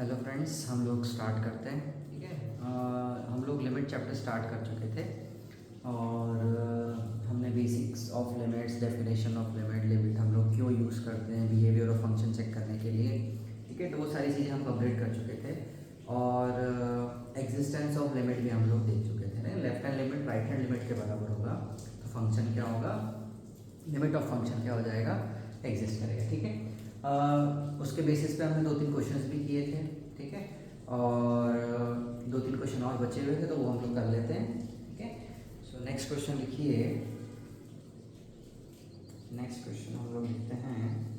Hello friends, हम लोग start करते हैं। ठीक है। हम लोग लिमिट चैप्टर स्टार्ट कर चुके थे और हमने basics of limits, definition of limit हम लोग क्यों यूज़ करते हैं बिहेवियर ऑफ फंक्शन चेक करने के लिए। ठीक है, तो वो सारी चीज़ें हम कंप्लीट कर चुके थे और एग्जिस्टेंस ऑफ लिमिट भी हम लोग देख चुके थे। Left hand limit right hand limit के बराबर होगा तो फंक्शन क्या होगा, लिमिट ऑफ फंक्शन क्या हो जाएगा, एग्जिस्ट करेगा। ठीक है। उसके बेसिस पे हमने 2-3 क्वेश्चंस भी किए थे। ठीक है, और 2-3 क्वेश्चन और बचे हुए थे तो वो हम लोग कर लेते हैं। ठीक है, सो नेक्स्ट क्वेश्चन लिखिए। नेक्स्ट क्वेश्चन हम लोग लिखते हैं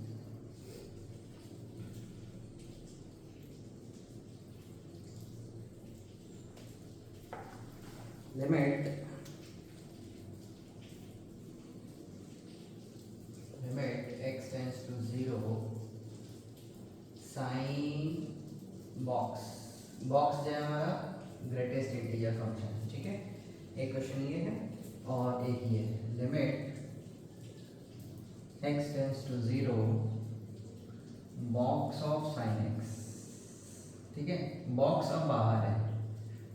limit x tends to 0 sine box जो है हमारा ग्रेटेस्ट इंटीजर फंक्शन। ठीक है, एक क्वेश्चन ये है और एक ये limit x tends to 0 box of sine x। ठीक है, बॉक्स अब बाहर है।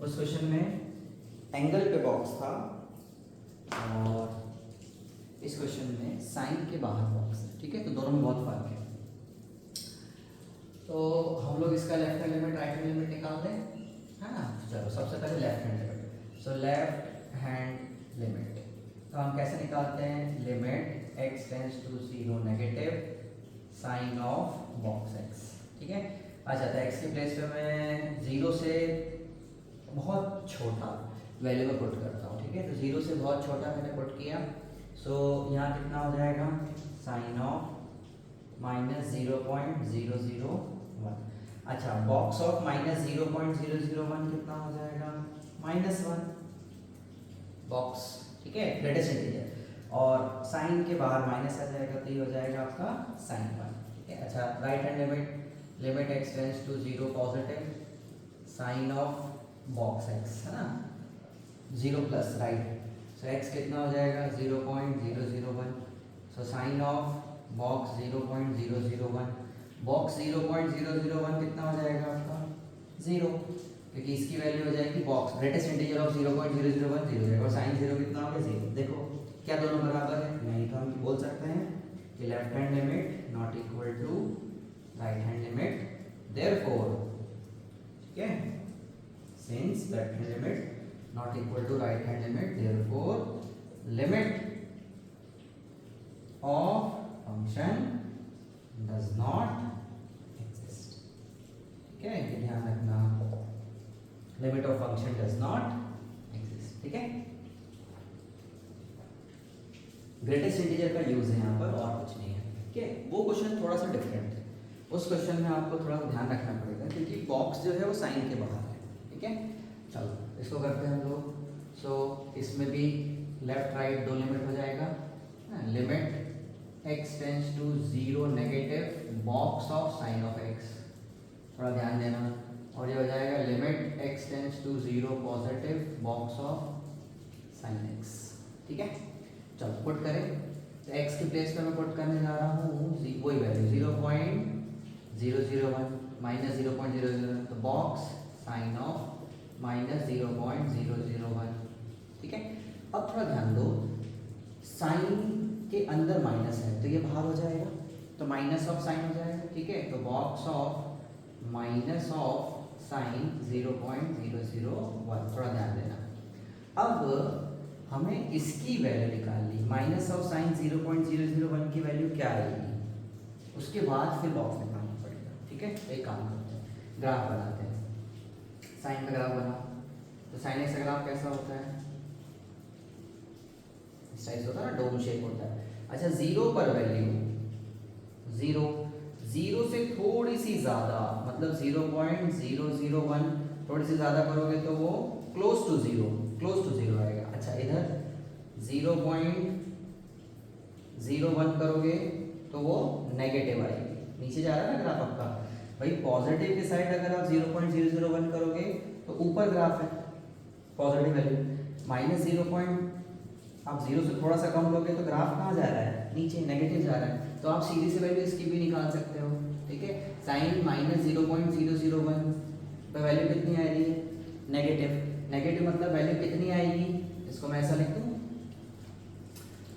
उस क्वेश्चन में एंगल पे बॉक्स था और इस क्वेश्चन में साइन के बाहर बॉक्स है। ठीक है, तो दोनों में बहुत फर्क है। तो हम लोग इसका left hand limit right hand limit निकाल दें, है ना। चलो सबसे पहले left hand limit. So left hand limit तो हम कैसे निकालते हैं, limit x tends to 0 negative sine of box x। ठीक है, अच्छा तो x के प्लेस पे मैं 0 से बहुत छोटा वैल्यू में पुट करता हूँ। ठीक है, तो 0 से बहुत छोटा मैंने पुट किया। सो यहाँ कितना हो जाएगा, साइन ऑफ -0.001। अच्छा, बॉक्स ऑफ -0.001 कितना हो जाएगा, -1 बॉक्स। ठीक है, ग्रेटेस्ट इंटीजर और साइन के बाहर माइनस आ जाएगा तो ये हो जाएगा आपका साइन 1। ठीक है, अच्छा right hand limit x tends to 0 positive sine of box x, है ना, 0 प्लस राइट। सो x कितना हो जाएगा 0.001। So sine of box 0.001। Box 0.001 कितना हो जाएगा आपका 0, क्योंकि इसकी वैल्यू हो जाएगी बॉक्स ग्रेटेस्ट इंटीजर ऑफ 0.001 0 हो जाएगा और साइन 0 कितना हो गया 0। देखो क्या दोनों बराबर है, नहीं तो हम बोल सकते हैं कि left hand limit not equal to right hand limit, therefore. ठीक है, since left hand limit not equal to right hand limit, therefore limit of function does not exist। ठीक है, ये ध्यान रखना, limit of function does not exist। ठीक है, greatest integer का यूज है यहाँ पर और कुछ नहीं है। ठीक है, वो क्वेश्चन थोड़ा सा डिफरेंट है। उस क्वेश्चन में आपको थोड़ा ध्यान रखना पड़ेगा क्योंकि बॉक्स जो है वो साइन के बाहर है। ठीक है, चलो इसको करते हैं हम लोग। सो इसमें भी लेफ्ट राइट दो लिमिट हो जाएगा। Limit x tends to 0 negative box of sine of x, थोड़ा ध्यान देना। और ये हो जाएगा limit x tends to 0 positive box of sine x। ठीक है, चलो पुट करें तो x की प्लेस पे मैं पुट करने जा रहा हूँ वही वैल्यू 0.001 -0.001, तो बॉक्स साइन ऑफ -0.001। ठीक है, अब थोड़ा ध्यान दो, साइन के अंदर माइनस है तो ये बाहर हो जाएगा तो माइनस ऑफ साइन हो जाएगा। ठीक है, तो box of minus of sine 0.001, थोड़ा ध्यान देना। अब हमें इसकी वैल्यू निकालनी, माइनस ऑफ साइन 0.001 की वैल्यू क्या आएगी, उसके बाद फिर बॉक्स निकालना पड़ेगा। ठीक है, एक काम करते हैं, ग्राफ बनाते हैं। साइन का ग्राफ बना तो साइन एक्स का ग्राफ कैसा होता है, इस टाइप होता है ना, डोम शेप होता है। अच्छा, 0 पर वैल्यू 0 से थोड़ी सी ज़्यादा, मतलब 0.001 थोड़ी सी ज़्यादा करोगे तो वो क्लोज टू जीरो आएगा। अच्छा, इधर 0.01 करोगे तो वो नेगेटिव आएगी, नीचे जा रहा है ना ग्राफ आपका। भाई पॉजिटिव की साइड अगर आप 0.001 करोगे तो ऊपर ग्राफ है पॉजिटिव वैल्यू, -0. आप 0 से थोड़ा सा कम लोगे तो ग्राफ कहाँ जा रहा है, नीचे, नेगेटिव जा रहा है। तो आप सीधी सी वैल्यू इसकी भी निकाल सकते हो। ठीक है। साइन माइनस 0.001 पे वैल्यू कितनी आ रही है, नेगेटिव। नेगेटिव मतलब वैल्यू कितनी आएगी, इसको मैं ऐसा लिख दूँ,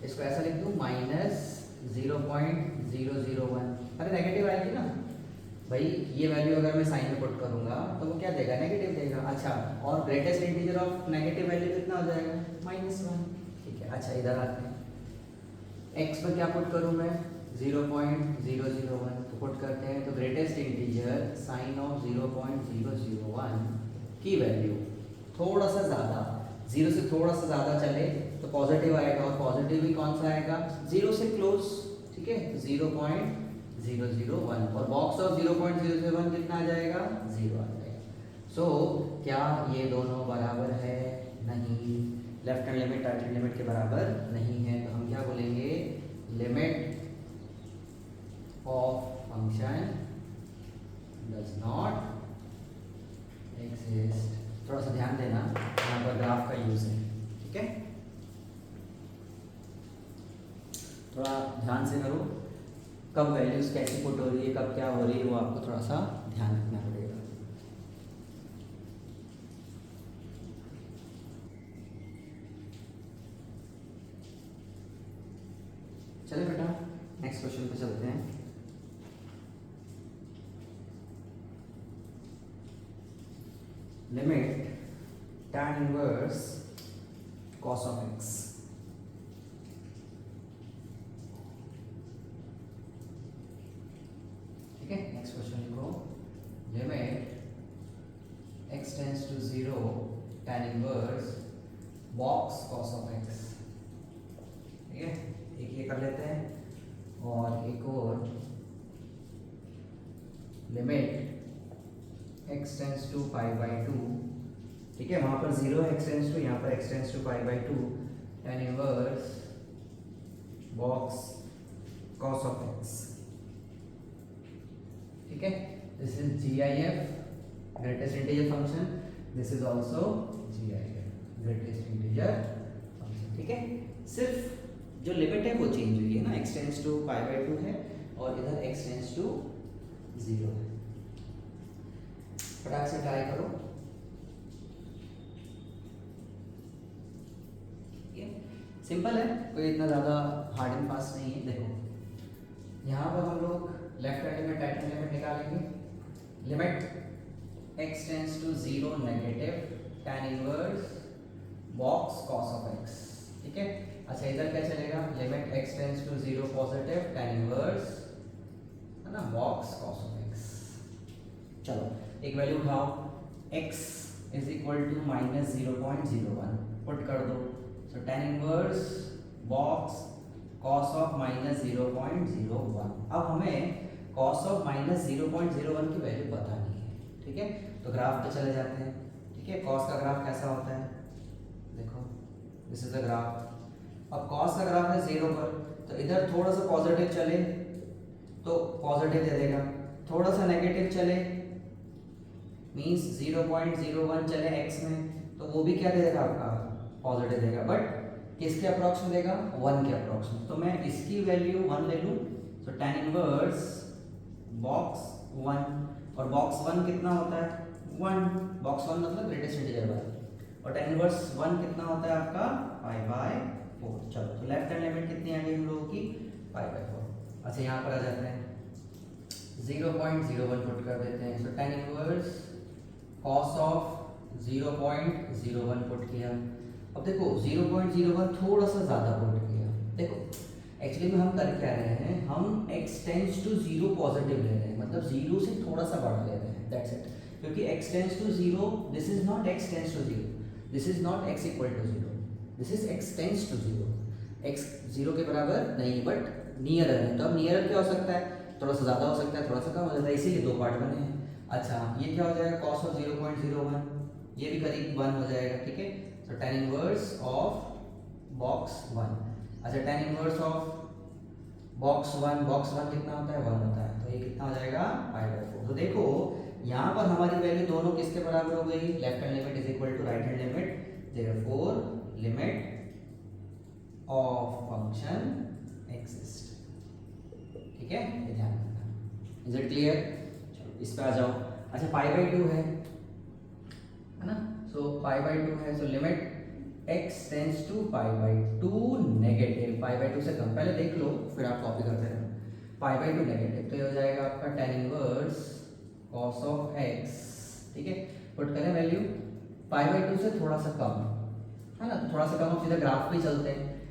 इसको ऐसा लिख दूँ माइनस 0.001। अरे नेगेटिव आएगी ना भाई, ये वैल्यू अगर मैं साइन में पुट करूंगा तो वो क्या देगा, नेगेटिव देगा। अच्छा, और greatest integer of negative value कितना हो जाएगा, -1। ठीक है। अच्छा इधर आते हैं, x पर क्या पुट करूं मैं, 0.001 तो पुट करते हैं। तो ग्रेटेस्ट इंटीजर साइन ऑफ 0.001 की वैल्यू थोड़ा सा ज़्यादा, 0 से थोड़ा सा ज़्यादा चले तो पॉजिटिव आएगा, और पॉजिटिव भी कौन सा आएगा, 0 से क्लोज। ठीक है, 0.001 और बॉक्स ऑफ 0.001 कितना आ जाएगा, 0 आ जाएगा। सो क्या ये दोनों बराबर है, नहीं, left hand limit right hand limit के बराबर नहीं है। तो हम क्या बोलेंगे, limit of function does not exist. थोड़ा सा ध्यान देना, यहाँ पर ग्राफ का यूज है, ठीक है, थोड़ा ध्यान से करो। कब वैल्यूज कैसी पुट हो रही है, कब क्या हो रही है, वो आपको थोड़ा सा ध्यान रखना पड़ेगा। चलिए बेटा नेक्स्ट क्वेश्चन पे चलते हैं। Limit tan inverse cos of x। ठीक है, नेक्स्ट क्वेश्चन लिखो, limit x tends to 0 tan inverse box cos of x। ठीक है, एक ये कर लेते हैं, और एक और लिमिट x टेंड्स टू π/2। ठीक है, वहां पर 0 x टेंड्स टू, यहाँ पर x tends to π/2 tan inverse box cos of x। ठीक है, this is GIF, greatest integer function, this is also GIF, greatest integer function. ठीक है, सिर्फ जो लिमिट है वो चेंज हुई है ना, x टेंड्स टू π/2 है और इधर x टेंड्स टू 0 है। फटाक से ट्राई करो। सिंपल है, कोई इतना ज़्यादा हार्ड एंड फास्ट नहीं है। देखो यहाँ पर हम लोग left hand limit right hand limit निकालेंगे। Limit x tends to 0 negative tan inverse box cos of x। ठीक है, अच्छा इधर क्या चलेगा, limit x tends to 0 positive tan inverse, है ना, बॉक्स cos ऑफ x। चलो एक वैल्यू उठाओ, x is equal to -0.01 put कर दो। So tan inverse box cos of -0.01। अब हमें cos ऑफ -0.01 की वैल्यू बतानी है। ठीक है, तो ग्राफ पे चले जाते हैं। ठीक है, cos का ग्राफ कैसा होता है, देखो दिस इज द ग्राफ। अब cos का ग्राफ है 0 पर, तो इधर थोड़ा सा पॉजिटिव चले तो पॉजिटिव दे देगा, थोड़ा सा नेगेटिव चले मीन्स 0.01 चले x में तो वो भी क्या दे देगा, आपका पॉजिटिव देगा, बट किसके अप्रॉक्स में देगा, 1 के अप्रॉक्स में। तो मैं इसकी वैल्यू 1 ले लूँ। सो tan इनवर्स बॉक्स 1, और बॉक्स 1 कितना होता है, 1, बॉक्स 1 मतलब ग्रेटेस्ट इंटीजर वाला, और tan इनवर्स 1 कितना होता है आपका π/4। चलो तो लेफ्ट हैंड लिमिट कितनी आ गई हम लोगों की, π/4। अच्छा यहाँ पर आ जाते हैं, 0.01 पुट कर देते हैं। सो tan inverse cos of 0.01 put किया। अब देखो 0.01 थोड़ा सा ज़्यादा पुट किया। देखो एक्चुअली में हम कर क्या रहे हैं, हम x टेंड्स टू 0 पॉजिटिव ले रहे हैं, मतलब 0 से थोड़ा सा बढ़ा ले रहे हैं, दैट्स इट। क्योंकि x tends to 0, this is not x tends to 0, this is not x equal to 0, this is x tends to 0। x 0 के बराबर नहीं बट नियर है, तो अब नियर क्या हो सकता है, थोड़ा सा ज़्यादा हो सकता है, थोड़ा सा कम हो जाता है, इसीलिए दो पार्ट बने हैं। अच्छा ये क्या हो जाएगा, cos ऑफ 0.01, ये भी करीब 1 हो जाएगा। ठीक है, सो tan इनवर्स ऑफ बॉक्स 1। अच्छा tan इनवर्स ऑफ बॉक्स 1 कितना होता है, 1 होता है, तो ये कितना हो जाएगा, π/4। तो देखो यहाँ पर हमारी वैल्यू दोनों किसके बराबर हो गई, left hand limit is equal to right hand limit, therefore limit of function exist. ठीक है, ये ध्यान रखना। Is it clear? चलो इस पे आ जाओ। अच्छा π/2 है ना, सो π/2 है, so limit x tends to π/2 negative, π/2 से कम, पहले देख लो फिर आप कॉपी करते रहना। π/2 नेगेटिव तो ये हो जाएगा आपका tan inverse cos of x, ठीक है, पुट करें वैल्यू π/2 से थोड़ा सा कम है ना, तो थोड़ा सा कम, हम सीधा ग्राफ पे चलते हैं,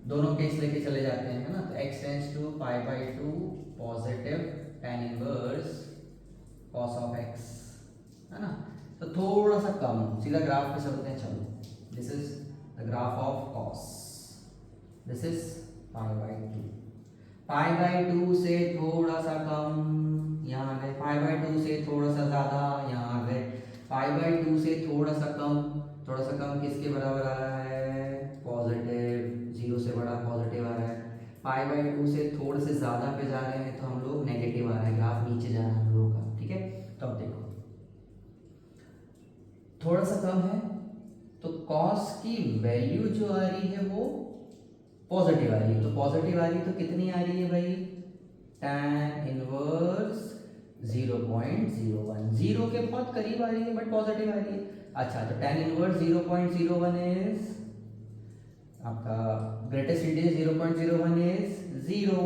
दोनों केस लेके चले जाते हैं है ना, तो x tends to π/2 positive tan inverse cos of x है ना, तो थोड़ा सा कम, सीधा ग्राफ पे चलते हैं। चलो this is the graph of cos, this is π/2, π/2 से थोड़ा सा कम यहाँ आ गए, π/2 से थोड़ा सा ज्यादा यहाँ आ गए, π/2 से थोड़ा सा कम किसके बराबर आ रहा है, पॉजिटिव, 0 से बड़ा पॉजिटिव आ रहा है, π/2 से थोड़े से ज्यादा पे जा रहे हैं तो हम लोग नेगेटिव आ रहा है, ग्राफ नीचे जा रहा है हम लोगों का, ठीक है। तो अब देखो थोड़ा सा कम है तो cos की वैल्यू जो आ रही है वो पॉजिटिव आ रही है, तो पॉजिटिव आ रही है तो कितनी आ रही है भाई, tan इनवर्स 0.01, 0 के बहुत करीब आ रही है बट पॉजिटिव आ रही है। अच्छा तो tan इनवर्स 0.01 इज आपका ग्रेटेस्ट इंटीजर, 0.01 इज 0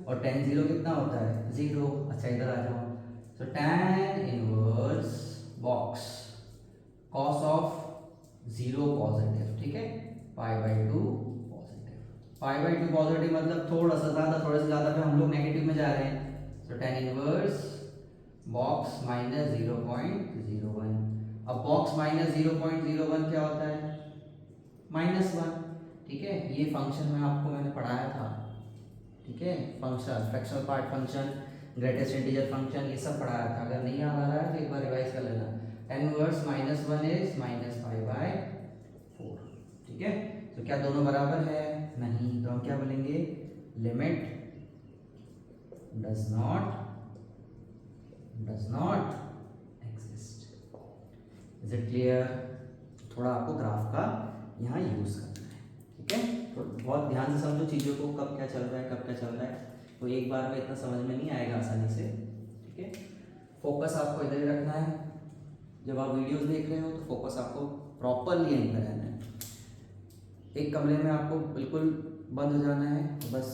और tan 0 कितना होता है 0। अच्छा इधर आ जाओ, तो tan inverse box cos of 0 positive, ठीक है, π/2 पॉजिटिव, π/2 पॉजिटिव मतलब थोड़ा सा ज्यादा पे हम लोग नेगेटिव में जा रहे हैं, तो tan इनवर्स बॉक्स माइनस 0.01, अब बॉक्स माइनस 0.01 क्या होता है -1, ठीक है, ये फंक्शन में आपको मैंने पढ़ाया था, ठीक है, function, fractional part function, greatest integer function, ये सब पढ़ाया था, अगर नहीं याद आ रहा है तो एक बार रिवाइज कर लेना। tan इनवर्स -1 इज -π/4, ठीक है, तो क्या दोनों बराबर है, नहीं, तो हम क्या बोलेंगे, limit does not exist, is it clear? थोड़ा आपको ग्राफ का यहाँ यूज करना है, ठीक है, तो बहुत ध्यान से समझो चीज़ों को, कब क्या चल रहा है, तो एक बार में इतना समझ में नहीं आएगा आसानी से, ठीक है, फोकस आपको इधर ही रखना है, जब आप वीडियोस देख रहे हो तो फोकस आपको प्रॉपरली यहीं पर रहना है, एक कमरे में आपको बिल्कुल बंद हो जाना है, तो बस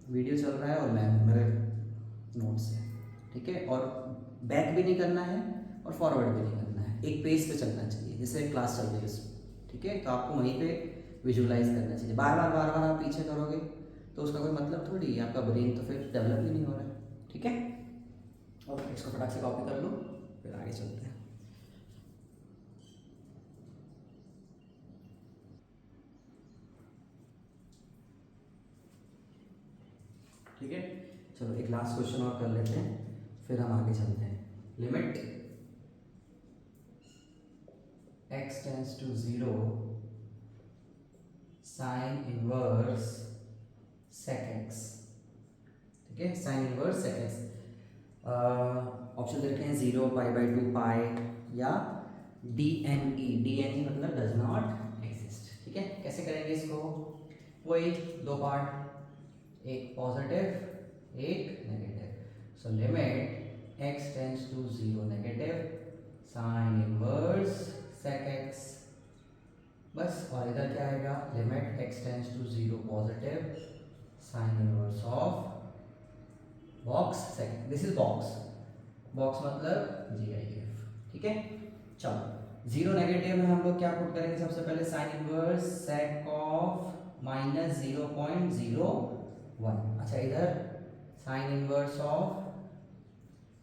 वीडियो चल रहा है और मैं मेरे नोट्स है, ठीक है, और बैक भी नहीं करना है और फॉरवर्ड भी नहीं करना है, एक पेज पे चलना चाहिए, जैसे क्लास चल रही है, ठीक है, तो आपको वहीं पे विजुअलाइज करना चाहिए, बार बार आप पीछे करोगे तो उसका कोई मतलब थोड़ी है, आपका ब्रेन तो फिर डेवलप ही नहीं हो रहा है, ठीक है, और इसको फटाक से कॉपी कर लो, फिर आगे चलते हैं। ठीक है, चलो एक लास्ट क्वेश्चन और कर लेते हैं, फिर हम आगे चलते हैं। Limit x tends to 0 sine inverse sec x, ठीक है, sine inverse sec x, option दे रखे हैं 0, π/2, पाई या DNE मतलब डज नॉट एग्जिस्ट, ठीक है, कैसे करेंगे इसको, वही दो पार्ट, एक पॉजिटिव एक negative, so limit x tends to 0 negative sine inverse sec x, बस, और इधर क्या आएगा, limit x tends to 0 positive sine inverse of box sec, this is box मतलब GIF, ठीक है। चलो 0 नेगेटिव में हम लोग क्या पुट करेंगे, सबसे पहले sign inverse sec of minus 0.01, अच्छा इधर sign inverse of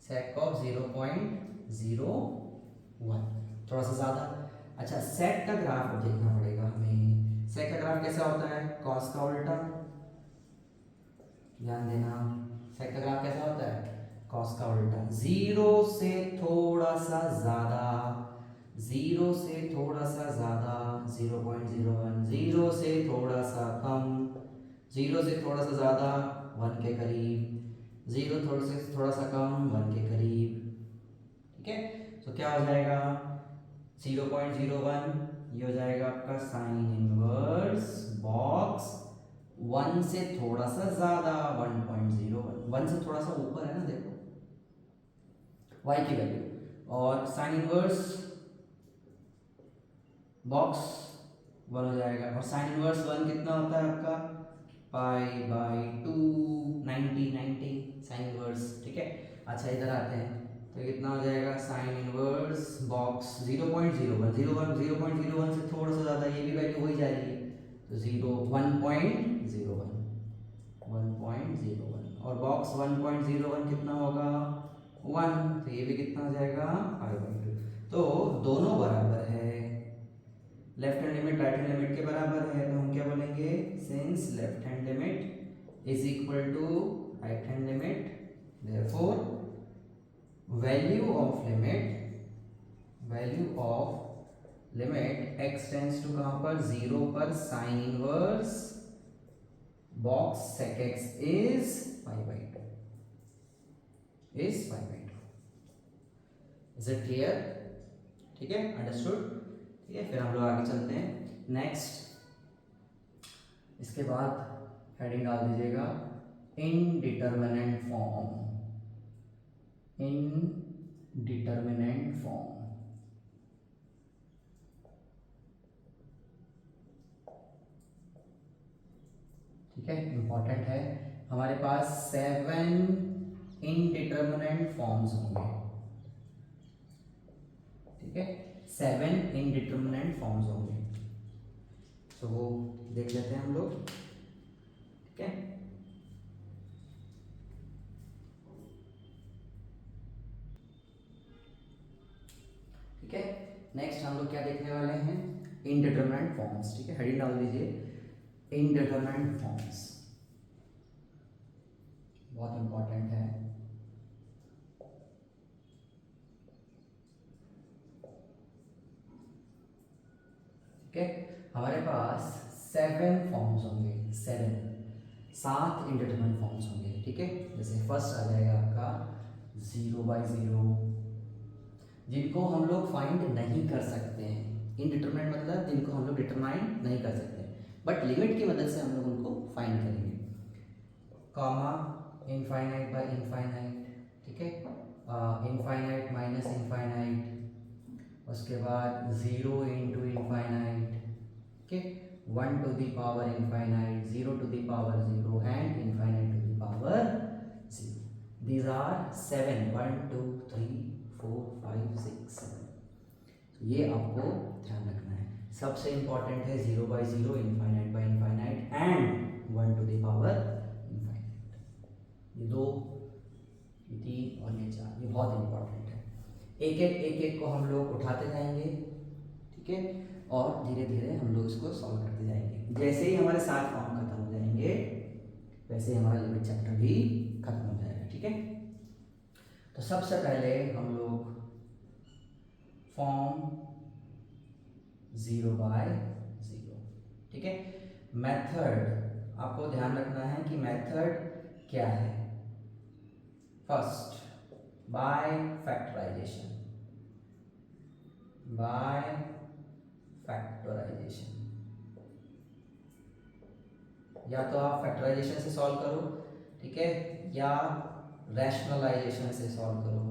sec of 0.01, थोड़ा सा ज्यादा। अच्छा sec का ग्राफ देखना पड़ेगा हमें, sec का ग्राफ कैसा होता है, cos का उल्टा, ध्यान देना, sec का ग्राफ कैसा होता है, cos का उल्टा, 0 से थोड़ा सा ज्यादा, 0 से थोड़ा सा ज्यादा 0.01, 0 से थोड़ा सा कम, 0 से थोड़ा सा ज्यादा 1 के करीब, 0 थोड़ा सा कम 1 के करीब, ठीक है, तो क्या हो जाएगा 0.01, ये हो जाएगा आपका साइन इनवर्स बॉक्स 1 से थोड़ा सा ज्यादा 1.01, 1 से थोड़ा सा ऊपर है ना, देखो y की वैल्यू, और साइन इनवर्स बॉक्स 1 हो जाएगा, और साइन इनवर्स 1 कितना होता है आपका पाई बाई 2 90 साइन इनवर्स, ठीक है। अच्छा इधर आते हैं तो कितना हो जाएगा साइन इनवर्स बॉक्स 0.01 से थोड़ा सा ज़्यादा, ये भी वैल्यू हो ही जा रही है, तो 1.01 और बॉक्स 1.01 कितना होगा 1, तो ये भी कितना हो जाएगा पाई बाई 2। तो दोनों बराबर है, left hand limit right hand limit के बराबर है, तो हम क्या बोलेंगे since left hand limit is equal to right hand limit, therefore value of limit x tends to कहाँ पर 0 पर sine inverse box sec x is pi by 2, is pi by 2। Is it clear? ठीक है, understood. ठीक है, फिर हम लोग आगे चलते हैं नेक्स्ट। इसके बाद हेडिंग डाल दीजिएगा इनडिटरमिनेंट फॉर्म, इनडिटरमिनेंट फॉर्म। ठीक है, इंपॉर्टेंट है। हमारे पास 7 इनडिटरमिनेंट फॉर्म्स होंगे, ठीक है, 7 इनडिटरमिनेंट फॉर्म्स होंगे, तो वो देख लेते हैं हम लोग, ठीक है। ठीक है, नेक्स्ट हम लोग क्या देखने वाले हैं इनडिटरमिनेंट फॉर्म्स, ठीक है, हेडिंग डाल दीजिए इनडिटरमिनेंट फॉर्म्स, बहुत इंपॉर्टेंट है। ठीक है, हमारे पास 7 फॉर्म्स होंगे, 7 इनडिटरमिनेंट फॉर्म्स होंगे, ठीक है। जैसे फर्स्ट आ जाएगा आपका 0/0, जिनको हम लोग फाइंड नहीं कर सकते हैं, इनडिटरमिनेंट मतलब जिनको हम लोग डिटरमाइन नहीं कर सकते, बट लिमिट की मदद से हम लोग उनको फाइंड करेंगे। कॉमा इनफाइनाइट बाय इनफाइनाइट, ठीक है, इनफाइनाइट माइनस इनफाइनाइट, उसके बाद 0 इंटू इनफाइनाइट, ठीक है, 1 to the power infinite, 0 to the power 0 and infinite to the power 0। These are 7, 1 2 3 4 5 6 7। ये आपको ध्यान रखना है। सबसे इंपॉर्टेंट है 0/0, infinite by infinite and 1 to the power infinite. ये 2, ये 3 और ये 4, ये बहुत इंपॉर्टेंट है। एक एक को हम लोग उठाते जाएंगे, ठीक है, और धीरे धीरे हम लोग इसको सॉल्व करते जाएंगे। जैसे ही हमारे 7 फॉर्म खत्म हो जाएंगे वैसे ही हमारा लिमिट चैप्टर भी खत्म हो जाएगा, ठीक है। तो सबसे पहले हम लोग फॉर्म 0/0, ठीक है। मेथड आपको ध्यान रखना है कि मेथड क्या है। First by factorisation, by factorisation, या तो आप फैक्टराइजेशन से सॉल्व करो, ठीक है, या रैशनलाइजेशन से सॉल्व करो।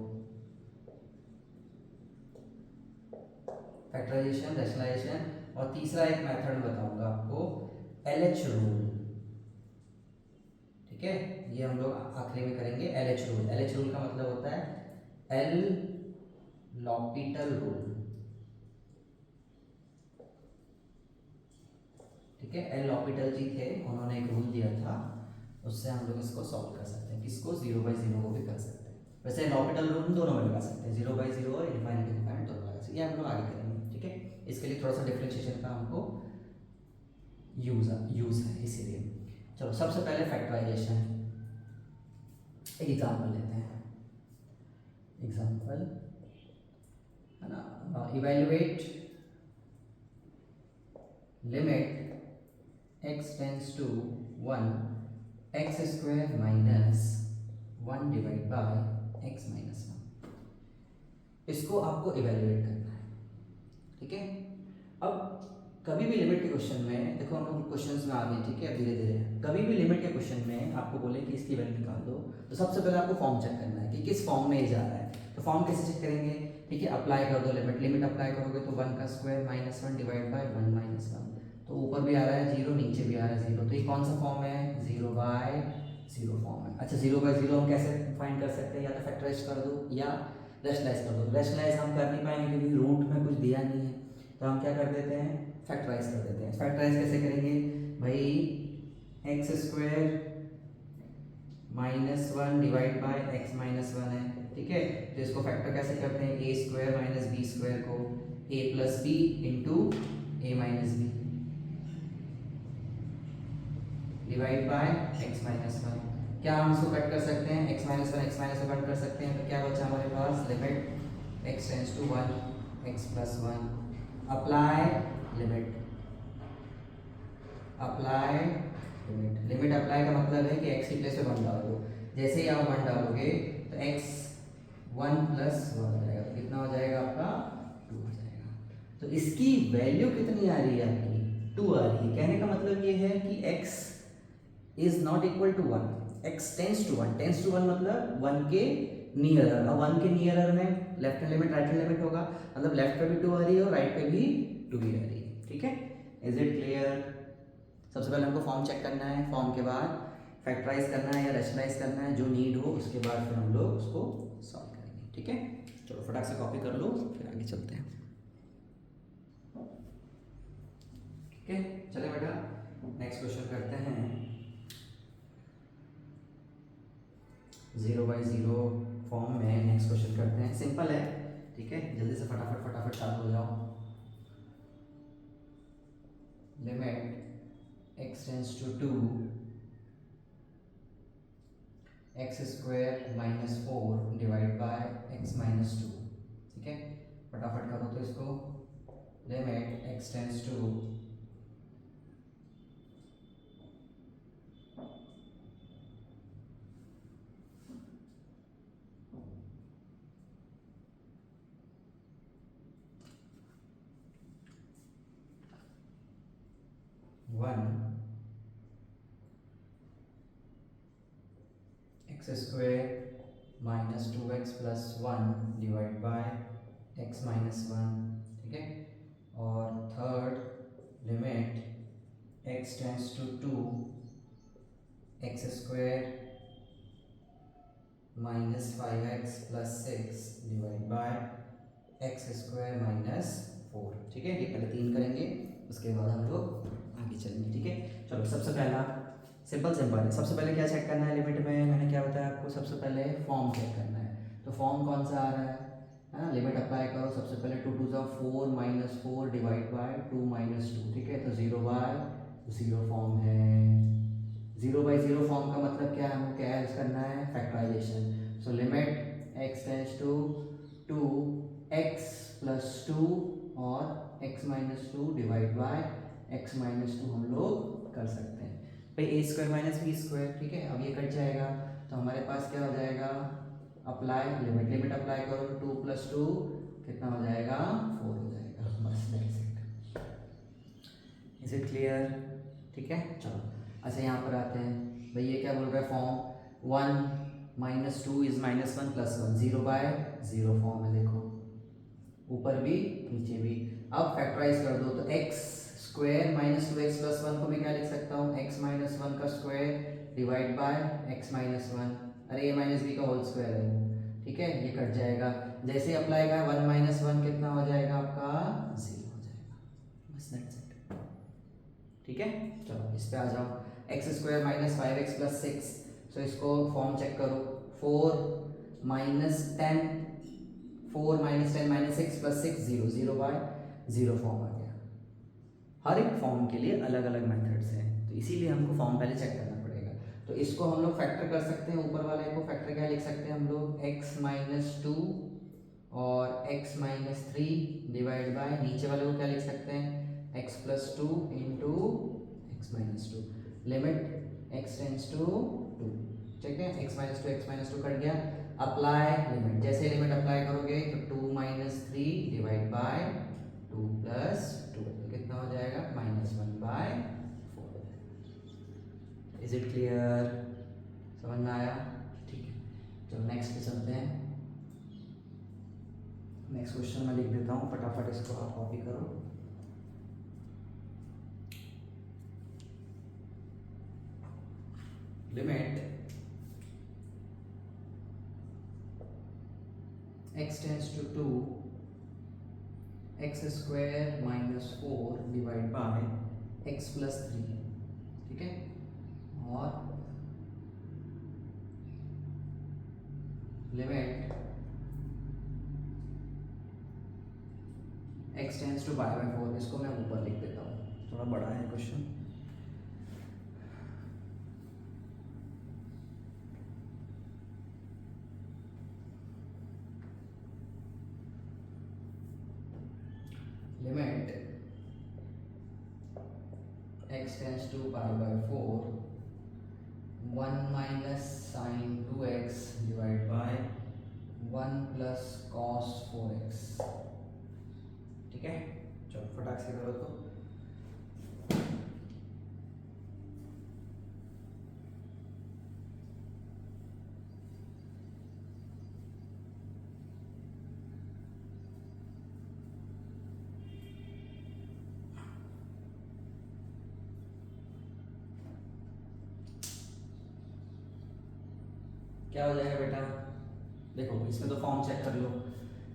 फैक्टराइजेशन, रैशनलाइजेशन, और तीसरा एक मेथड बताऊंगा आपको LH रूल, ठीक है, ये हम लोग आखिरी में करेंगे। LH रूल, LH रूल का मतलब होता है एल लॉपिटल रूल, ठीक है। एल लॉपिटल जी थे, उन्होंने एक रूल दिया था, उससे हम लोग इसको सॉल्व कर सकते हैं। किसको 0/0 को भी कर सकते हैं। वैसे लॉपिटल रूल दोनों में लगा सकते हैं, 0/0 और इनफाइनाइट इनफाइनाइट दोनों लगा सकते हैं। ये हम लोग आगे करेंगे, ठीक है। इसके लिए थोड़ा सा डिफरेंशिएशन का हमको यूज है, इसीलिए। चलो सबसे पहले फैक्टराइजेशन, एक एग्जाम्पल लेते हैं। एग्जाम्पल है ना, evaluate limit x tends to 1 x square minus 1 divide by x minus 1। इसको आपको इवेल्युएट करना है, ठीक है। अब कभी भी लिमिट के क्वेश्चन में देखो, हम लोग क्वेश्चंस में आ गए, ठीक है, धीरे धीरे। कभी भी लिमिट के क्वेश्चन में आपको बोले कि इसकी वैल्यू निकाल दो, तो सबसे पहले आपको फॉर्म चेक करना है कि किस फॉर्म में ये जा रहा है। तो फॉर्म कैसे चेक करेंगे, ठीक है, अप्लाई कर दो लिमिट। लिमिट अप्लाई करोगे तो 1 का square minus 1 divide by 1 minus 1, तो ऊपर भी आ रहा है 0, नीचे भी आ रहा है 0, तो ये कौन सा फॉर्म है, 0 बाय 0 फॉर्म है। अच्छा, 0 बाय 0 हम कैसे फाइंड कर सकते हैं, या तो फैक्टराइज कर दो या रैशनलाइज कर दो। रैशनलाइज हम कर नहीं पाएंगे क्योंकि रूट में कुछ दिया नहीं है, तो हम क्या कर देते हैं, फैक्टराइज कर देते हैं। फैक्टराइज कैसे करेंगे भाई, x square minus 1 divide by x minus 1 है, ठीक है, तो इसको फैक्टर कैसे करते हैं, A square minus B square को A plus B into A minus B divide by x minus 1। क्या हम इसको कट कर सकते हैं, एक्स माइनस 1 कट कर सकते हैं, तो क्या बचा हमारे पास, limit X tends to 1 X plus 1, apply limit, apply limit. Limit apply का मतलब है कि x की प्लेस पे 1 डाल दो। जैसे ही आप 1 डालोगे तो x 1 प्लस 1 हो जाएगा, तो कितना हो जाएगा आपका, 2 हो जाएगा। तो इसकी वैल्यू कितनी आ रही है आपकी, 2 आ रही है। कहने का मतलब ये है कि x is not equal to 1, x tends to 1, tends to 1 मतलब 1 के नियरर। अब 1 के नियरर में left hand limit right hand limit होगा, मतलब लेफ्ट पे भी 2 आ रही है और राइट पे भी 2 ही आ रही है, ठीक है। Is it clear. सबसे पहले हमको फॉर्म चेक करना है, फॉर्म के बाद फैक्टराइज करना है या रैशनलाइज करना है, जो नीड हो उसके बाद फिर हम लोग उसको सॉल्व करेंगे, ठीक है। चलो फटाक से कॉपी कर लो, फिर आगे चलते हैं, ठीक है। चले बेटा, नेक्स्ट क्वेश्चन करते हैं। 0 बाई 0 फॉर्म में नेक्स्ट क्वेश्चन करते हैं, सिंपल है, ठीक है, जल्दी से फटाफट फटाफट चालू हो जाओ। Limit x tends to 2 x square minus 4 divide by x minus 2, ठीक है, फटाफट करो तो इसको। Limit x tends to 1 x square minus 2x plus 1 divide by x minus 1, ठीक है। और third, limit x tends to 2 x square minus 5x plus 6 divide by x square minus 4, ठीक है। ये पहले 3 करेंगे, उसके बाद हम लोग आगे चलेंगे, ठीक है। चलो सबसे पहला सिंपल है। सबसे पहले क्या चेक करना है लिमिट में, मैंने क्या बताया आपको, सबसे पहले फॉर्म चेक करना है। तो फॉर्म कौन सा आ रहा है ना, लिमिट अप्लाई करो। सबसे पहले 2 2 ज़ा 4 माइनस 4 डिवाइड बाय 2 माइनस 2, ठीक है, तो 0 बाय 0 फॉर्म है। 0 बाई 0 फॉर्म का मतलब क्या है, हमको क्या यूज करना है, factorisation. So limit x tends to 2 x plus 2 और x minus 2 divide by x minus 2 हम लोग कर सकते हैं भाई, A square minus B square, ठीक है। अब ये कट जाएगा तो हमारे पास क्या हो जाएगा, अप्लाई लिमिट। लिमिट अप्लाई करो तो 2 प्लस 2 कितना हो जाएगा, 4 हो जाएगा, बस that's it. Is it clear, ठीक है। चलो अच्छा, यहाँ पर आते हैं भाई, ये क्या बोल रहा है, form 1 minus 2 is minus 1 plus 1, 0 by 0 form है, देखो ऊपर भी नीचे भी। अब फैक्टराइज कर दो तो x square minus 2x plus 1 को मैं क्या लिख सकता हूँ, x माइनस 1 का square divide by x minus 1, अरे a माइनस बी का होल स्क्वायर है वो, ठीक है, ये कट जाएगा। जैसे ही अप्लाई का 1 माइनस 1 कितना हो जाएगा आपका, 0 हो जाएगा, बस दैट्स इट, ठीक है। चलो इस पे आ जाओ, X square minus 5x plus 6, so इसको फॉर्म चेक करो। 4 minus 10 minus 6 plus 6 0, 0 by 0 form आ गया। हर एक फॉर्म के लिए अलग अलग मेथड्स हैं, तो इसीलिए हमको फॉर्म पहले चेक करना पड़ेगा। तो इसको हम लोग फैक्टर कर सकते हैं, ऊपर वाले को फैक्टर क्या लिख सकते हैं हम लोग, x माइनस 2 और x माइनस 3 डिवाइड बाय नीचे वाले को क्या लिख सकते हैं, x plus 2 into x minus 2, limit x tends to 2, ठीक है, x माइनस 2 कट गया। अप्लाई लिमिट, जैसे लिमिट अप्लाई करोगे तो 2 माइनस 3 डिवाइड बाय 2 प्लस 2, तो कितना हो जाएगा, -2 इज इट क्लियर? समझ में आया? ठीक है, चलो नेक्स्ट पे चलते हैं। नेक्स्ट क्वेश्चन मैं लिख देता हूँ, फटाफट इसको आप कॉपी करो। Limit x tends to 2 x square minus 4 divide by x plus 3, ठीक है, और limit x tends to by 4, इसको मैं ऊपर लिख देता हूँ, थोड़ा बड़ा है question. Limit x tends to pi by 4 1 minus sine 2x divide by 1 plus cos 4x, ठीक है। चलो फटाक से करो तो। क्या हो जाएगा बेटा? देखो इसमें तो फॉर्म चेक कर लो।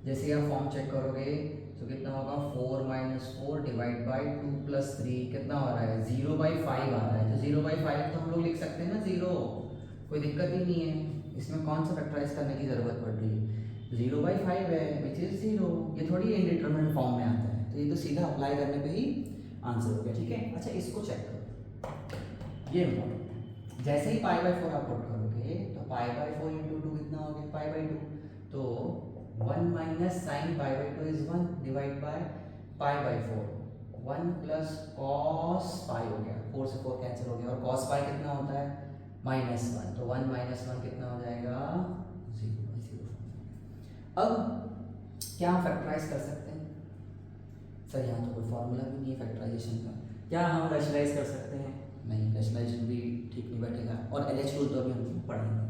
जैसे ही आप फॉर्म चेक करोगे तो कितना होगा, 4 माइनस 4 डिवाइड बाई 2 प्लस 3 कितना हो रहा है, 0/5 आ रहा है। तो 0/5 तो हम लोग लिख सकते हैं ना 0, कोई दिक्कत ही नहीं है। इसमें कौन सा फैक्टराइज करने की ज़रूरत पड़ रही है, 0/5 है विच इज़ 0। ये थोड़ी इनडिटरमिनेट फॉर्म में आता है, तो ये तो सीधा अप्लाई करने पे ही आंसर हो गया, ठीक है। अच्छा इसको चेक करो, ये इम्पोर्टेंट है। जैसे ही π/4 आप पुट करोगे तो π/4 इंटू 2 कितना हो गया, π/2। तो 1 minus sine π/2 is 1 divide by π/4, 1 plus cos pi हो गया, 4 से 4 कैंसिल हो गया, और कॉस पाई कितना होता है, -1। तो 1 माइनस 1 कितना हो जाएगा, 0/0। अब क्या हम फैक्टराइज कर सकते हैं? सर यहाँ तो कोई फॉर्मूला भी नहीं है फैक्टराइजेशन का, क्या हम रैशनलाइज कर सकते हैं? नहीं, रैशनलाइजेशन भी ठीक नहीं बैठेगा, और LH रूल तो अभी हम पढ़ेंगे।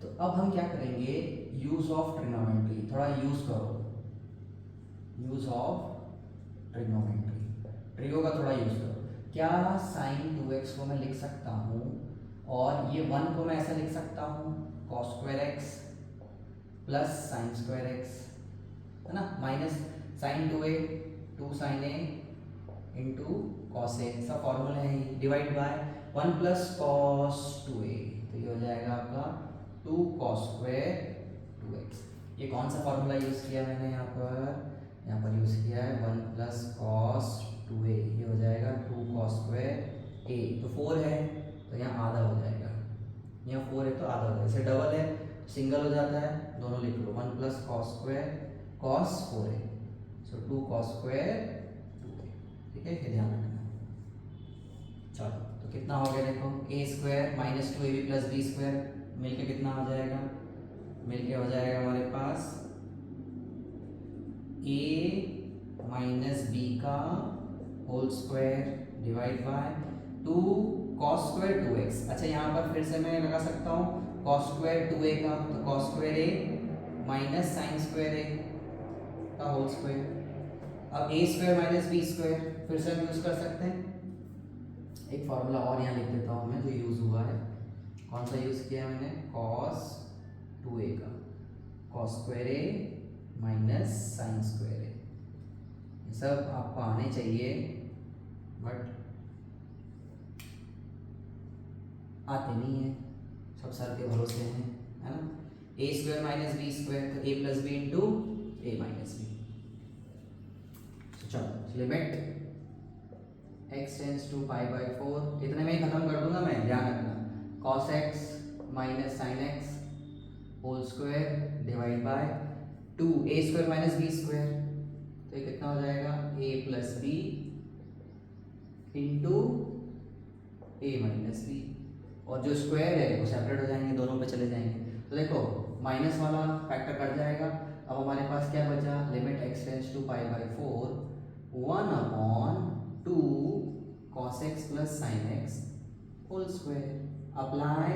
तो अब हम क्या करेंगे, यूज ऑफ ट्रिग्नोमेट्री, थोड़ा यूज करो, यूज ऑफ ट्रिग्नोमेट्री, ट्रिगो का थोड़ा यूज करो। क्या साइन 2x को मैं लिख सकता हूँ, और ये 1 को मैं ऐसा लिख सकता हूँ cos स्क्वायर x plus sine square x, है ना, minus sine 2a 2 sine a into cos A, सब फॉर्मूला है, divide by 1 plus cos 2a, तो ये हो जाएगा आपका 2 कॉस स्क्वायर 2x। ये कौन सा फॉर्मूला यूज़ किया मैंने यहाँ पर यूज़ किया है 1 प्लस कॉस 2a, ये हो जाएगा 2 कॉस स्क्वायर a। तो 4 है तो यहाँ आधा हो जाएगा, यहाँ 4 है तो आधा हो जाएगा, जैसे डबल है सिंगल हो जाता है, दोनों लिख लो, 1 plus cos square cos 4a, सो 2 कॉस स्क्वायर 2a, ठीक है, ये ध्यान रखना। चलो तो कितना हो गया, देखो a square minus 2ab plus b square मिलके कितना हो जाएगा, मिलके हो जाएगा हमारे पास a माइनस बी का whole square divide by 2 cos square 2x। अच्छा यहाँ पर फिर से मैं लगा सकता हूँ कॉस स्क्वायर 2a का, तो cos square a minus sine square a का होल स्क्वायर। अब a square minus B square फिर से हम यूज कर सकते हैं। एक फार्मूला और यहाँ लिख देता हूँ मैं जो यूज हुआ है, कौन सा यूज किया मैंने, cos 2a का, cos square a minus sine square a। ये सब आपको आने चाहिए बट आते नहीं है, सब सर के भरोसे हैं, है ना। a square minus B square, तो a plus B into A minus b. चलो लिमिट x टेंड्स टू π/4, इतने में ही खत्म कर दूंगा मैं, ध्यान रखना, cos x minus sine x whole square divide by 2 a square minus B square, तो ये कितना हो जाएगा, a plus B into A minus b, और जो स्क्वायर है वो सेपरेट हो जाएंगे, दोनों पे चले जाएंगे। तो देखो माइनस वाला फैक्टर कट जाएगा। अब हमारे पास क्या बचा, limit x tends to π/4 1/2 cos x plus sine x whole square. Apply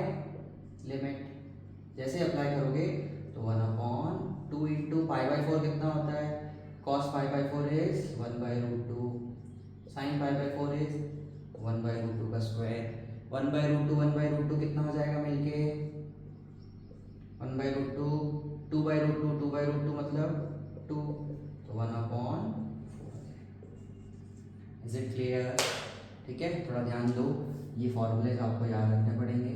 limit, जैसे अप्लाई करोगे तो 1/2 इंटू पाई बाई 4 कितना होता है, cos pi by 4 is 1/√2, sine pi by 4 is 1/√2 का स्क्वायर। 1/√2 कितना हो जाएगा मिलके 1/√2, 2/√2 मतलब 2, तो 1/4। Is it clear? ठीक है, थोड़ा ध्यान दो, ये फॉर्मूले आपको याद रखने पड़ेंगे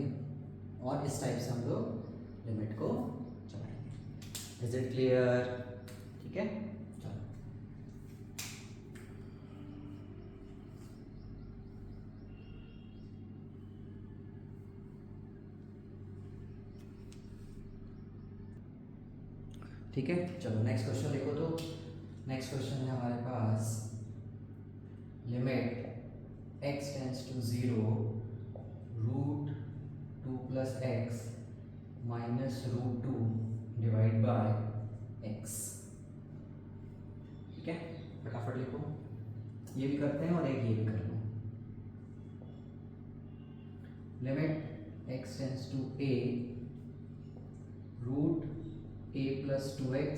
और इस टाइप से हम लोग लिमिट को चलाएंगे। Is it clear? ठीक है, चलो ठीक है, चलो नेक्स्ट क्वेश्चन देखो। तो नेक्स्ट क्वेश्चन है हमारे पास, limit x tends to 0 √2 plus X minus √2 divide by x। ठीक है, फटाफट लिखो, ये भी करते हैं और एक ये भी कर लो। Limit x tends to a √a plus 2x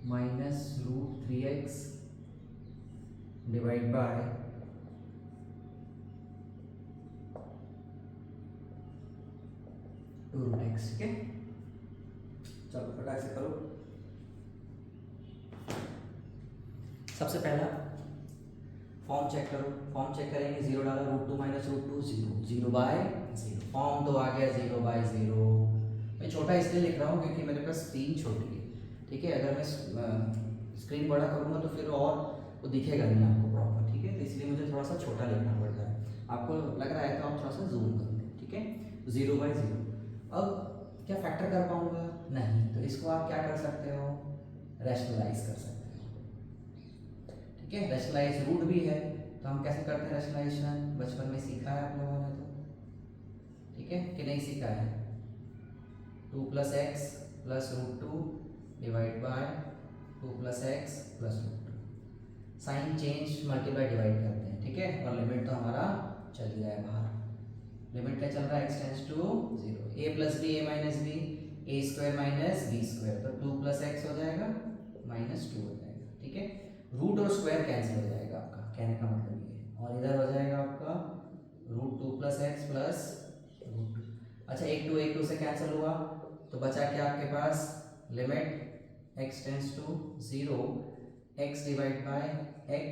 minus √3x divide by √x। ठीक है, चलो फटाक से करो। सबसे पहला फॉर्म चेक करो, फॉर्म चेक करेंगे, 0 डाला, √2 माइनस √2 0, 0/0, फॉर्म तो आ गया 0/0। मैं छोटा इसलिए लिख रहा हूँ क्योंकि मेरे पास स्क्रीन छोटी है। ठीक है, अगर मैं स्क्रीन बड़ा करूँगा तो फिर और वो दिखेगा नहीं आपको प्रॉपर। ठीक है, तो इसलिए मुझे थोड़ा सा छोटा लिखना पड़ रहा है। आपको लग रहा है तो आप थोड़ा सा जूम कर लें। ठीक है, 0/0। अब क्या फैक्टर कर पाऊंगा? नहीं, तो इसको आप क्या कर सकते हो, रैशनलाइज कर सकते हो। ठीक है, रैशनलाइज रूट भी है, तो हम कैसे करते हैं रैशनलाइजेशन, बचपन में सीखा है आप लोगों ने तो। ठीक है कि नहीं सीखा है, 2 plus x plus √2 divide by 2 plus x plus √2, sine change multiply divide करते हैं। ठीक है, और लिमिट तो हमारा चली जाए बाहर। लिमिट क्या चल रहा है, x tends to 0, a plus b, a minus b, a square minus B square, तो 2 प्लस एक्स हो जाएगा माइनस 2 हो जाएगा। ठीक है, रूट और स्क्वायर कैंसिल हो जाएगा आपका, कहने का मतलब ये है, और इधर हो जाएगा आपका √2 प्लस एक्स प्लस √2। अच्छा, 1 2 से कैंसिल हुआ तो बचा क्या आपके पास, limit x tends to 0 x divide by x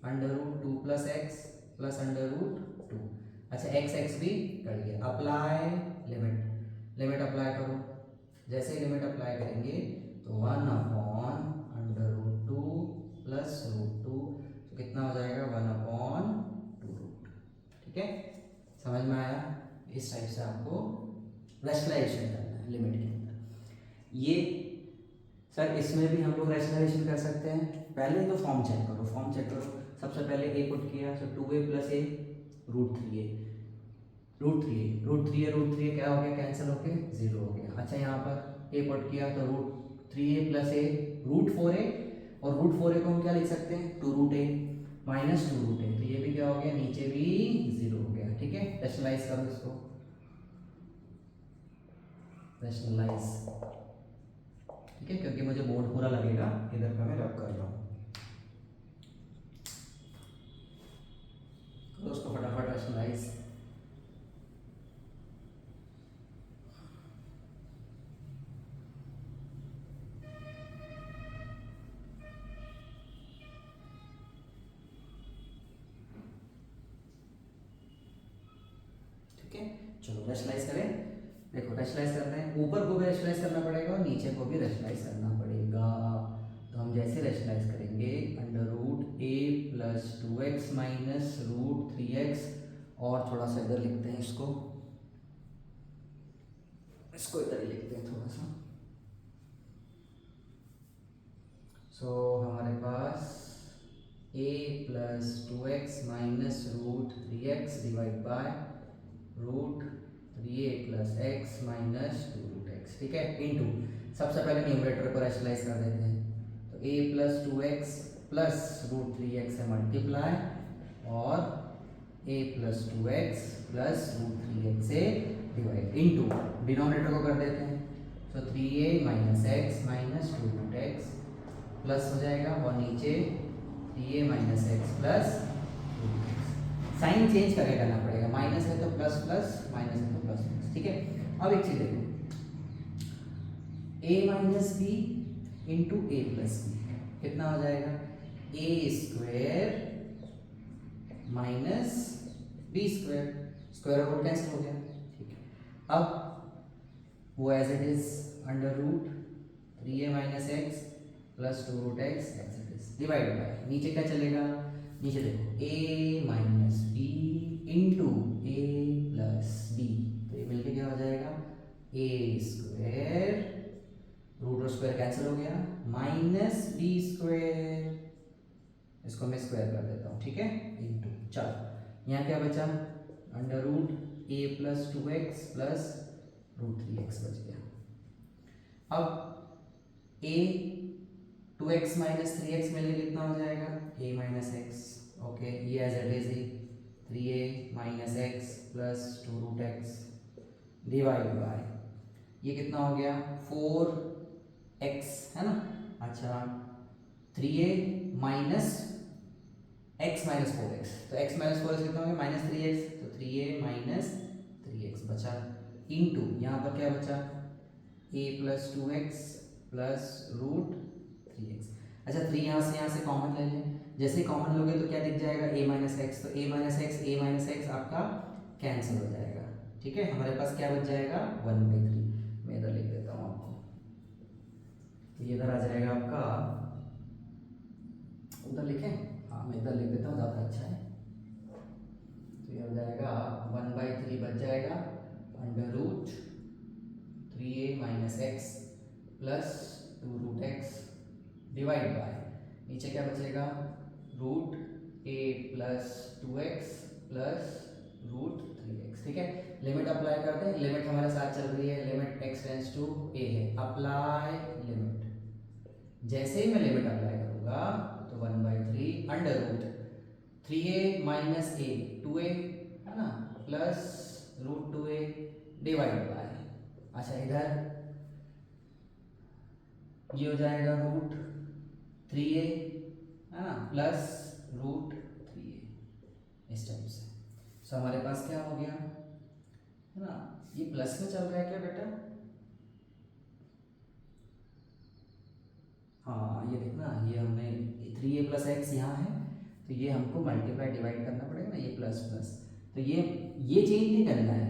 √2 plus x plus √2। अच्छा, x भी कट गया। अप्लाई लिमिट, लिमिट अप्लाई करो, जैसे ही लिमिट अप्लाई करेंगे तो 1/√2 प्लस √2, तो कितना हो जाएगा 1/√2। ठीक है, समझ में आया? इस टाइप से आपको रैशनलाइजेशन करना है लिमिट के अंदर। ये सर इसमें भी हम लोग रैशनलाइजेशन कर सकते हैं। पहले तो फॉर्म चेक करो, फॉर्म चेक करो। सबसे पहले a पुट किया तो 2a plus a √3a, √3a क्या हो गया, कैंसिल होके 0 हो गया। अच्छा, यहाँ पर a पुट किया तो √3a प्लस a √4a, और √4a को हम क्या लिख सकते हैं, 2√a माइनस 2√a, तो ये भी क्या हो गया, नीचे भी 0 हो गया। ठीक है, रैशनलाइज करो इसको, रैशनलाइज। ठीक है, क्योंकि मुझे बोर्ड पूरा लगेगा, इधर का मैं रब कर रहा हूँ, तो उसको फटाफट रैशनलाइज। ठीक है, चलो रैशनलाइज करें। देखो, रैशनलाइज करते हैं, ऊपर को भी रैशनलाइज करना पड़ेगा और नीचे को भी रैशनलाइज करना पड़ेगा। तो हम जैसे रैशनलाइज करेंगे, √a plus 2x minus √3x, और थोड़ा सा इधर लिखते हैं इसको इधर ही लिखते हैं थोड़ा सा। सो हमारे पास a plus 2x minus √3x divide bye √3a plus x minus 2√x। ठीक है, इनटू, सबसे पहले न्यूमरेटर को रैशनलाइज कर देते हैं, तो a plus 2x plus √3x से मल्टीप्लाई और ए plus 2x plus root 3x से डिवाइड इनटू डिनोमिनेटर को कर देते हैं, तो 3a minus x minus 2 root x plus हो जाएगा, और नीचे 3a minus x plus root x. Sine change करके करना पड़ेगा, माइनस है तो प्लस प्लस, माइनस है तो प्लस प्लस, ठीक है। अब एक चीज देखो, a minus B into A plus B कितना हो जाएगा, A square minus B square, square root cancel हो गया, ठीक है। अब वो as it is under root 3a minus x plus 2 root X as it is divide by, नीचे क्या चलेगा, नीचे देखो a minus B into A plus B, तो ये मिलके क्या हो जाएगा, ए स्क्वायर, रूट और स्क्वायर कैंसिल हो गया, माइनस बी स्क्वायर, इसको मैं स्क्वायर कर देता हूँ, ठीक है, इंटू, चलो यहाँ क्या बचा, under root A plus 2x plus root 3x बच गया। अब a 2x माइनस 3x मिलके कितना हो जाएगा, a माइनस एक्स, ओके, ये एज इट इज ही 3a minus x plus 2 root x divide by, ये कितना हो गया 4x है ना, अच्छा 3a minus x minus 4x, तो x माइनस 4x कितना हो गया माइनस 3x, तो 3a माइनस 3x बचा, इंटू यहाँ पर क्या बचा a plus 2x plus root 3x। अच्छा 3 यहाँ से कॉमन ले लें, जैसे ही कॉमन लोगे तो क्या दिख जाएगा a माइनस एक्स, तो a माइनस एक्स आपका कैंसिल हो जाएगा, ठीक है, हमारे पास क्या बच जाएगा 1/3, मैं इधर लिख देता हूँ आपको, तो ये इधर आ जाएगा आपका, उधर लिखें, हाँ मैं इधर लिख देता हूँ ज़्यादा अच्छा है, तो ये हो जाएगा 1/3 बच जाएगा under root 3a minus x plus 2 root x divide by, नीचे क्या बचेगा root a plus 2x plus root 3x, ठीक है। लिमिट अप्लाई करते हैं, लिमिट हमारे साथ चल रही है, limit x tends to a है, अप्लाई लिमिट, जैसे ही मैं लिमिट अप्लाई करूँगा तो 1/3 under root 3a minus a 2a है ना plus root 2a divide by, अच्छा इधर ये हो जाएगा रूट 3a है ना प्लस रूट 3a, इस टाइप से। सो हमारे पास क्या हो गया है ना, ये प्लस में चल रहा है क्या बेटा, हाँ ये देखना, ये हमने 3a प्लस एक्स यहाँ है, तो ये हमको मल्टीप्लाई डिवाइड करना पड़ेगा ना, ये प्लस प्लस, तो ये चेंज नहीं करना है,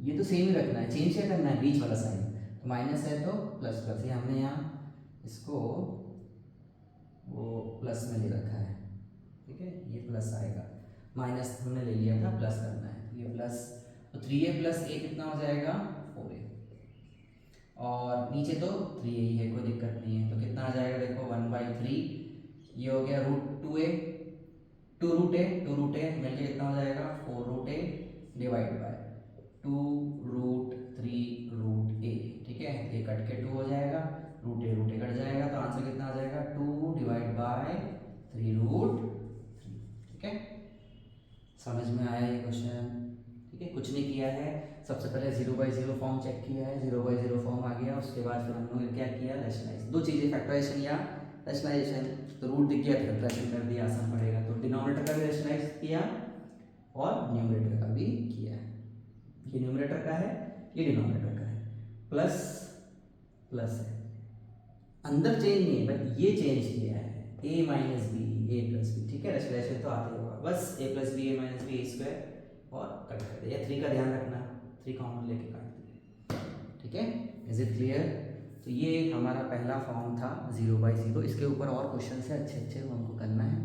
ये तो सेम ही रखना है, चेंज क्या करना है बीच वाला साइन, तो माइनस है तो प्लस प्लस, ये हमने यहाँ इसको वो प्लस में ले रखा है, ठीक है, ये प्लस आएगा, माइनस हमने ले लिया था, प्लस करना है, ये प्लस, तो 3a प्लस a कितना हो जाएगा 4a, और नीचे तो 3a ही है, कोई दिक्कत नहीं है, तो कितना आ जाएगा देखो 1/3, ये हो गया रूट 2a, 2 रूट ए मिलके कितना हो जाएगा 4 root a divide by 2 root 3 root a, ठीक है, ये कट के 2 हो जाएगा, रूट ए कट जाएगा, तो आंसर कितना आ जाएगा 2 डिवाइड बाय 3 रूट 3, ठीक है, समझ में आया ये क्वेश्चन, ठीक है, कुछ नहीं किया है, सबसे पहले 0/0 फॉर्म चेक किया है, 0/0 फॉर्म आ गया, उसके बाद फिर हम लोगों ने क्या किया रैशनलाइज, दो चीज़ें फैक्टराइजेशन या रैशनलाइजेशन, तो रूट दिख गया तो फैक्टराइजेशन कर दिया, आसान पड़ेगा, तो डिनोमिनेटर का भी रैशनलाइज किया और न्यूमरेटर का भी किया, ये न्यूमरेटर का है, ये डिनोमिनेटर का है, प्लस प्लस है, अंदर चेंज नहीं है भाई, ये चेंज किया है a minus b a plus b, ठीक है, रैशनलाइजेशन तो आते होगा, बस a plus b a minus b a square और कट कर दिया, 3 का ध्यान रखना, 3 कॉमन लेके काट दिया, ठीक है, इज इट क्लियर। तो ये हमारा पहला फॉर्म था 0/0, इसके ऊपर और क्वेश्चन है अच्छे अच्छे, वो हमको करना है,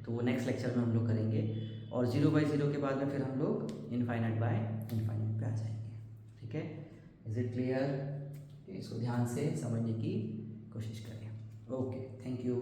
तो वो नेक्स्ट लेक्चर में हम लोग करेंगे, और 0/0 के बाद में फिर हम लोग इनफाइनाइट बाय इनफाइनाइट पे आ जाएंगे, ठीक है, इज इट क्लियर, इसको ध्यान से समझने की कोशिश करें, ओके, थैंक यू।